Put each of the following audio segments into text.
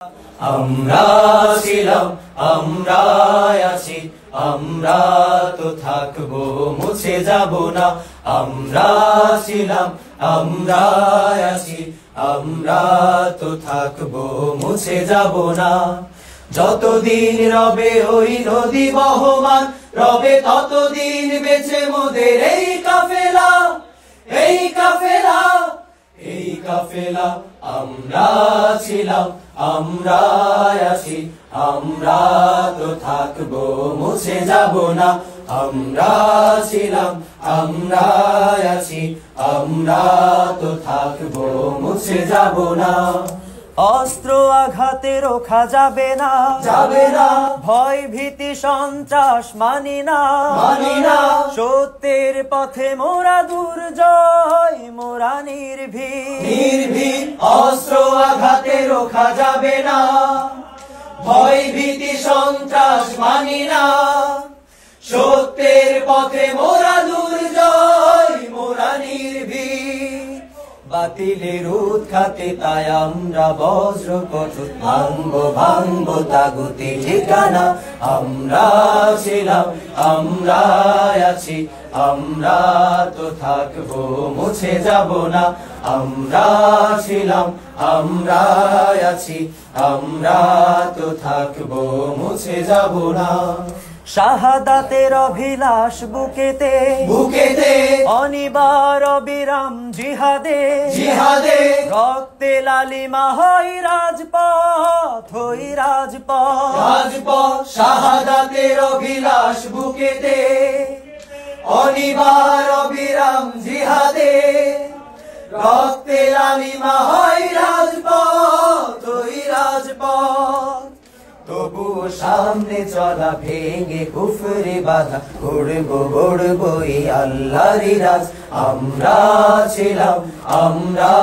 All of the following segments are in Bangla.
আমরা ছিলাম, আমরা আছি, আমরা তো থাকবো, মুছে যাব না। আমরা ছিলাম, আমরা আছি, আমরা তো থাকবো, মুছে যাব না। যতদিন রবে ওই নদী বহমান, রবে ততদিন বেঁচে মোদের এই কাফেলা, এই কাফেলা, এই কাফেলা। আমরা ছিলাম, আমরা আছি, আমরা তো থাকবো, মুছে যাব না। আমরা ছিলাম, আমরা আছি, আমরা তো থাকবো, মুছে যাব না। অস্ত্র আঘাতে রোখা যাবে না, যাবে না। ভয় ভীতি সন্ত্রাস মানি না, মানি না। সত্যের পথে মোরা দুর্জয়, মোরা নির্ভীক, নির্ভীক। অস্ত্র আঘাতে রোখা যাবে না, ভয় ভীতি সন্ত্রাস মানি না। সত্যের পথে মোরা দুর্জয়, মোরা নির্ভীক। বাতিলের উৎখাতে তাই আমরা বজ্র কঠোর ভাঙবো, ভাঙবো তাগুতি ঠিকানা। আমরা ছিলাম, আমরা আছি, আমরা তো থাকবো, মুছে যাব না। আমরা ছিলাম, আমরা আছি, আমরা তো থাকবো, মুছে যাব না। শাহাদাতের অভিলাষ বুকেতে, বুকেতে অনিবার অবিরাম জিহাদে, জিহাদে রক্তে লালিমা হয় রাজপথ, হই রাজপথ। রাজপথ শাহাদাতের অভিলাষ বুকেতে, অনিবার অবিরাম জিহাদে, রক্তে লালিমা হয় রাজপথ, ওই রাজপথ। তবু সামনে চলা ভেঙে কুফরি বাধা, গড়বো গড়বো এই আল্লাহরই রাজ। আমরা ছিলাম, আমরা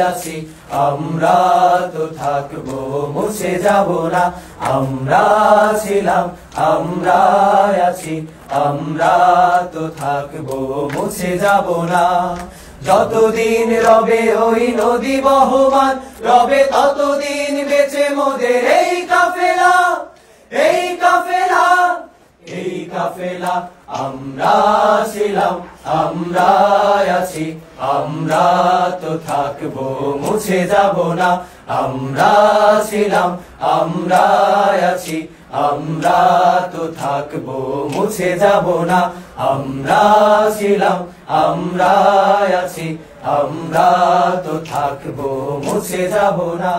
আছি, আমরা তো থাকবো, মুছে যাব না। আমরা ছিলাম, আমরা আছি, আমরা তো থাকবো, মুছে যাব না। যতদিন রবে ওই নদী বহমান, রবে ততদিন বেঁচে মোদের এই কাফেলা, এই কাফেলা, এই কাফেলা। আমরা ছিলাম, আমরা আছি, আমরা তো থাকবো, মুছে যাব না। আমরা ছিলাম, আমরা আছি, আমরা তো থাকবো, মুছে যাব না। আমরা ছিলাম, আমরা আছি, আমরা তো থাকবো, মুছে যাব না।